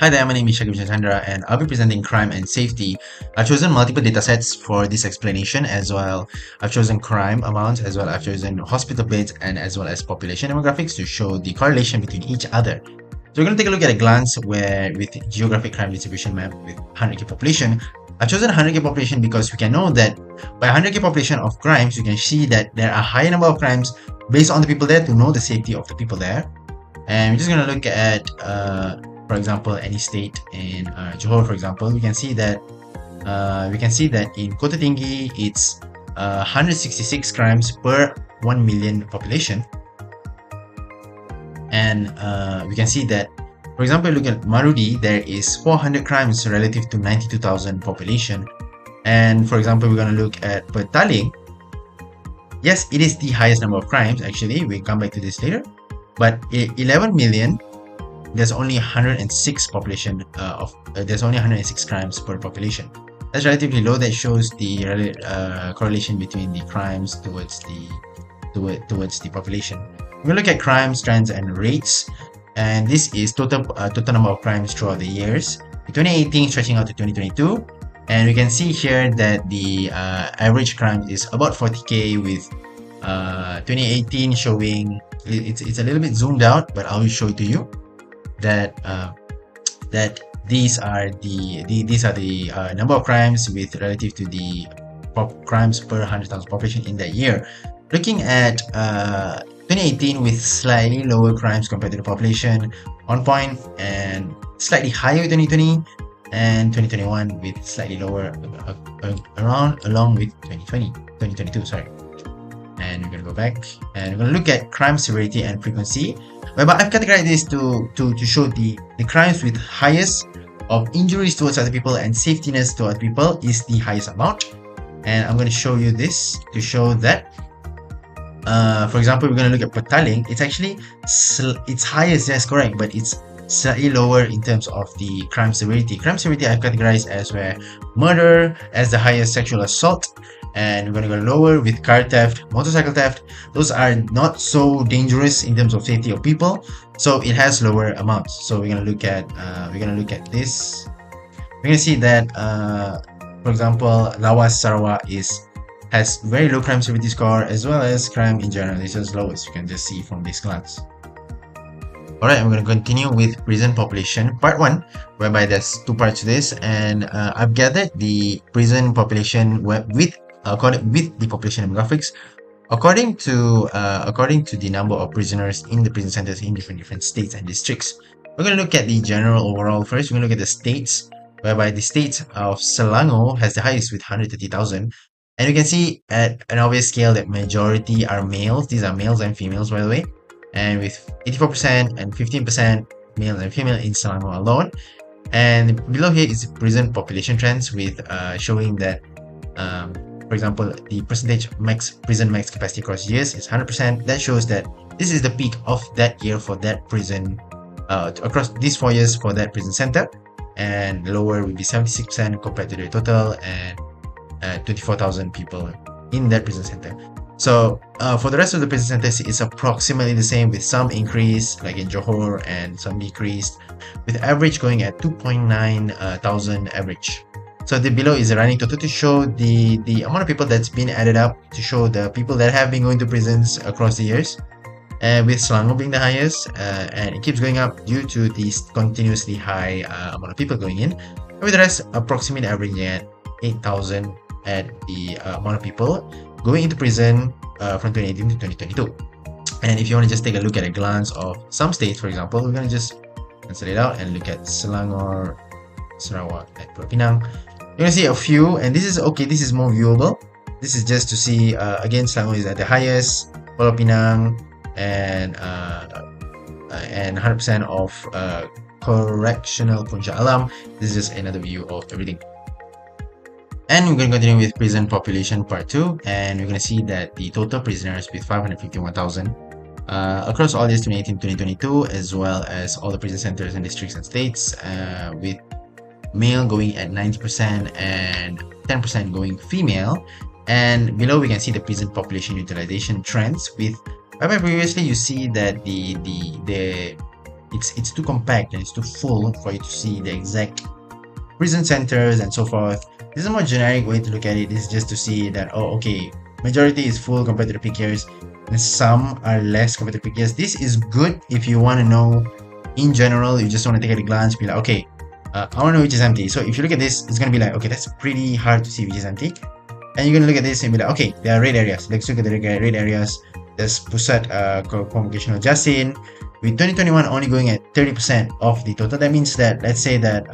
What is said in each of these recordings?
Hi there, my name is Shaqieb Chandra and I'll be presenting crime and safety. I've chosen multiple datasets for this explanation as well. I've chosen crime amounts as well. I've chosen hospital beds and as well as population demographics to show the correlation between each other. So we're going to take a look at a glance where with geographic crime distribution map with 100k population. I've chosen 100k population because we can know that by 100k population of crimes, you can see that there are a high number of crimes based on the people there to know the safety of the people there. And we're just going to look at for example, any state in Johor, for example, we can see that in Kota Tinggi it's 166 crimes per 1 million population, and we can see that, for example, look at Marudi, there is 400 crimes relative to 92,000 population, and for example, we're going to look at Petaling. Yes, it is the highest number of crimes. Actually, we'll come back to this later, but 11 million. There's only 106 population there's only 106 crimes per population. That's relatively low. That shows the correlation between the crimes towards the population. We're gonna look at crimes, trends, and rates, and this is total number of crimes throughout the years, 2018 stretching out to 2022, and we can see here that the average crime is about 40k with 2018 showing it's a little bit zoomed out, but I will show it to you that these are the number of crimes with relative to the crimes per 100,000 population in that year. Looking at 2018 with slightly lower crimes compared to the population on point, and slightly higher with 2020, and 2021 with slightly lower along with 2022, sorry. And we're going to go back and we're going to look at crime severity and frequency, whereby I've categorized this to show the crimes with highest of injuries towards other people and safetiness to other people is the highest amount. And I'm going to show you this to show that for example, we're going to look at Petaling. It's actually it's highest, yes, correct, but it's slightly lower in terms of the crime severity. Crime severity I've categorized as where murder as the highest, sexual assault, and we're going to go lower with car theft, motorcycle theft. Those are not so dangerous in terms of safety of people, so it has lower amounts. So we're going to look at this. We're going to see that for example, Lawas Sarawak has very low crime severity score, as well as crime in general is as low as you can just see from this glance. Alright, I'm going to continue with prison population part 1, whereby there's two parts to this, and I've gathered the prison population with the population demographics according to the number of prisoners in the prison centers in different states and districts. We're going to look at the general overall first. We're going to look at the states, whereby the state of Selangor has the highest with 130,000, and you can see at an obvious scale that majority are males. These are males and females, by the way, and with 84% and 15% male and female in Selangor alone. And below here is prison population trends with showing that for example, the percentage prison max capacity across years is 100%. That shows that this is the peak of that year for that prison across these 4 years for that prison center, and lower would be 76% compared to the total, and 24,000 people in that prison center. So for the rest of the prison centers, it's approximately the same, with some increase like in Johor and some decreased, with average going at 2.9 thousand average. So the below is a running total to show the amount of people that's been added up, to show the people that have been going to prisons across the years, with Selangor being the highest, and it keeps going up due to this continuously high amount of people going in, and with the rest approximately averaging at 8,000 at the amount of people going into prison from 2018 to 2022. And if you want to just take a look at a glance of some states, for example, we're going to just cancel it out and look at Selangor, Sarawak, and Pulau Pinang. You're going to see a few, and this is okay, this is more viewable. This is just to see again, Selangor is at the highest, Pulau Pinang, and 100% of correctional Puncak Alam. This is just another view of everything. And we're going to continue with prison population part 2, and we're going to see that the total prisoners with 551,000 across all years 2018-2022, as well as all the prison centers and districts and states, with male going at 90% and 10% going female. And below we can see the prison population utilization trends, with whereby previously you see that the it's too compact and it's too full for you to see the exact prison centers and so forth. This is a more generic way to look at it. Is just to see that, oh, okay, majority is full compared to the peak years, and some are less compared to peak years. This is good if you want to know in general. You just want to take at a glance, be like, okay, I want to know which is empty. So if you look at this, it's going to be like, okay, that's pretty hard to see which is empty. And you're going to look at this and be like, okay, there are red areas. Let's look at the red areas. There's Pusat Convocational Jasin, with 2021 only going at 30% of the total. That means that, let's say that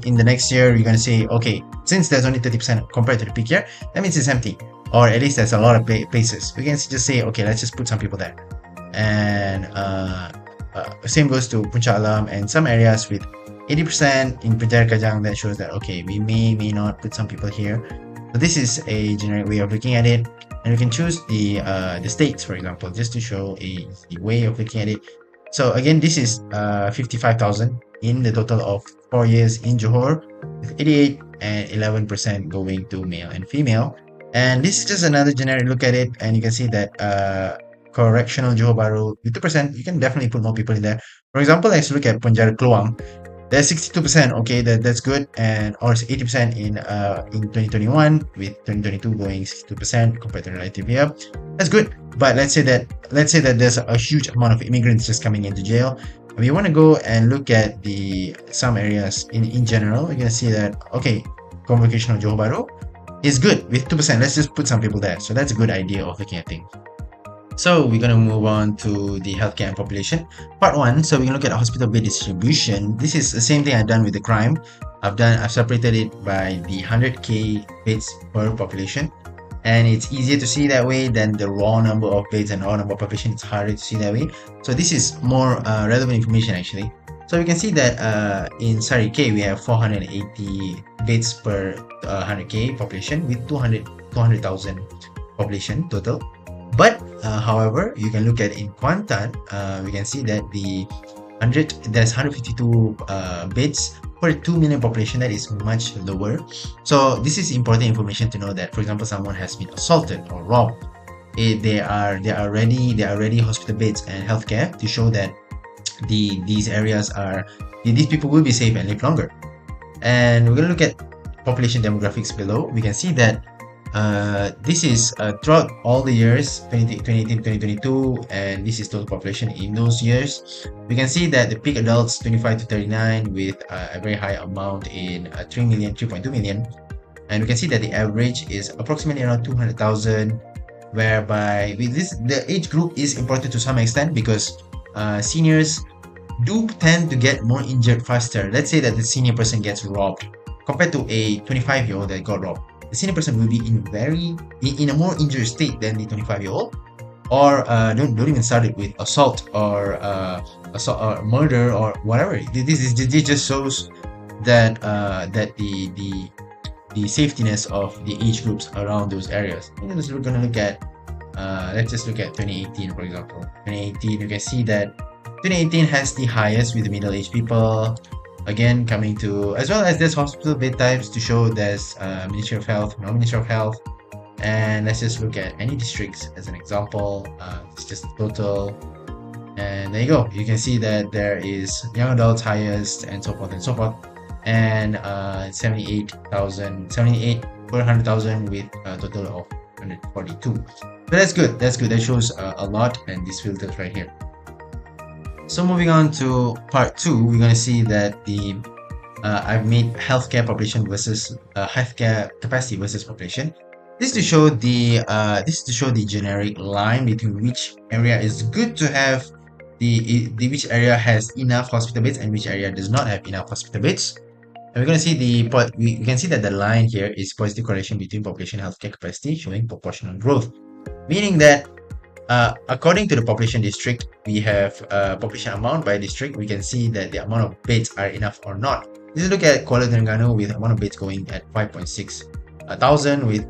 in the next year, you're going to say, okay, since there's only 30% compared to the peak year, that means it's empty. Or at least there's a lot of places. We can just say, okay, let's just put some people there. And same goes to Puncak Alam and some areas with 80% in Penjara Kajang. That shows that, okay, we may not put some people here. So this is a generic way of looking at it. And we can choose the states, for example, just to show a way of looking at it. So again, this is 55,000 in the total of 4 years in Johor, with 88 and 11% going to male and female. And this is just another generic look at it, and you can see that correctional Johor Bahru with 2%, you can definitely put more people in there. For example, let's look at Penjara Keluang. There's 62%, okay, that's good, and or 80% in 2021, with 2022 going 62% compared to the relative year. That's good. But let's say that there's a huge amount of immigrants just coming into jail. We want to go and look at some areas in general. We're gonna see that, okay, convocational Johor Bahru is good with 2%. Let's just put some people there. So that's a good idea of looking at things. So we're going to move on to the healthcare and population. Part 1, so we can look at hospital bed distribution. This is the same thing I've done with the crime. I've separated it by the 100k beds per population. And it's easier to see that way than the raw number of beds and raw number of population. It's harder to see that way. So this is more relevant information actually. So we can see that in Sari K, we have 480 beds per 100k population with 200,000 population total. But however, you can look at in Kuantan, we can see that there's 152 beds per 2 million population. That is much lower. So this is important information to know that, for example, someone has been assaulted or robbed. There are ready hospital beds and healthcare to show that these people will be safe and live longer. And we're going to look at population demographics below. We can see that this is throughout all the years 2018, 2022, and this is total population in those years. We can see that the peak adults 25 to 39 with a very high amount in 3.2 million, and we can see that the average is approximately around 200,000, whereby the age group is important to some extent because seniors do tend to get more injured faster. Let's say that the senior person gets robbed compared to a 25-year-old that got robbed. The senior person will be in a more injured state than the 25-year-old, or don't even start it with assault or murder or whatever. This just shows that the safetiness of the age groups around those areas. And then we're gonna look at let's just look at 2018, for example. 2018, you can see that 2018 has the highest with the middle-aged people. Again, coming to, as well as there's hospital bed types to show there's Ministry of Health, non-Ministry of Health. And let's just look at any districts as an example. It's just the total. And there you go. You can see that there is young adults highest and so forth and so forth. And 78 per 100,000 with a total of 142. So that's good. That shows a lot, and this filters right here. So moving on to part 2, we're going to see that I've made healthcare population versus healthcare capacity versus population. This is to show the generic line between which area is good to have which area has enough hospital beds and which area does not have enough hospital beds. And we're going to see we can see that the line here is positive correlation between population and healthcare capacity, showing proportional growth, meaning that according to the population district, we have population amount by district. We can see that the amount of beds are enough or not. Let's look at Kuala Terengganu with amount of beds going at 5.6 thousand with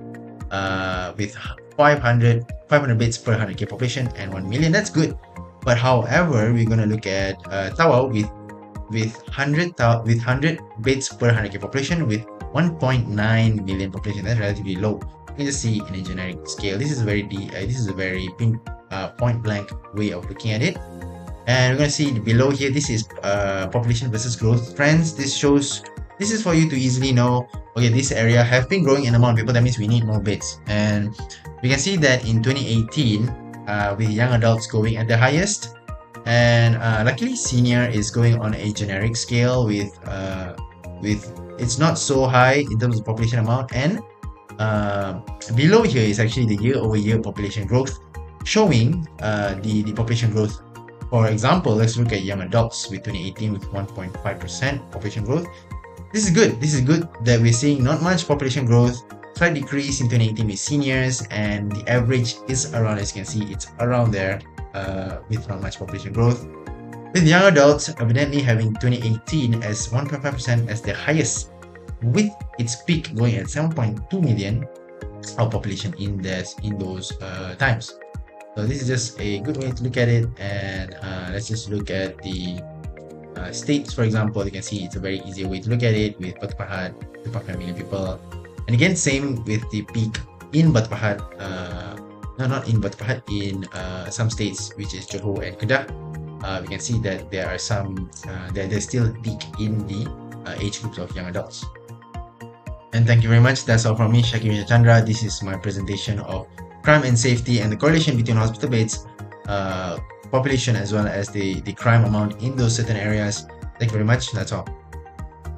500 beds per 100k population and 1 million. That's good. But however, we're gonna look at Tawau with 100 beds per 100k population with 1.9 million population. That's relatively low. You can just see in a generic scale. This is a very point blank way of looking at it. And we're going to see below here, this is population versus growth trends. This is for you to easily know, okay, this area have been growing in amount of people, that means we need more beds. And we can see that in 2018, with young adults going at the highest, and luckily senior is going on a generic scale with it's not so high in terms of population amount, and below here is actually the year-over-year population growth, showing the population growth. For example, let's look at young adults with 2018 with 1.5% population growth. This is good. This is good that we're seeing not much population growth, slight decrease in 2018 with seniors, and the average is around, as you can see, it's around there with not much population growth. With young adults evidently having 2018 as 1.5% as the highest, with its peak going at 7.2 million of population in those times. So this is just a good way to look at it. And let's just look at the states, for example. You can see it's a very easy way to look at it with Batu Pahat, 2.5 million people. And again, same with the peak in Batu Pahat, no, not in Batu Pahat, in some states, which is Johor and Kedah. We can see that there are some, there's still a peak in the age groups of young adults. And thank you very much. That's all from me, Shaqieb and Chandra. This is my presentation of crime and safety and the correlation between hospital beds, population, as well as the crime amount in those certain areas. Thank you very much. That's all.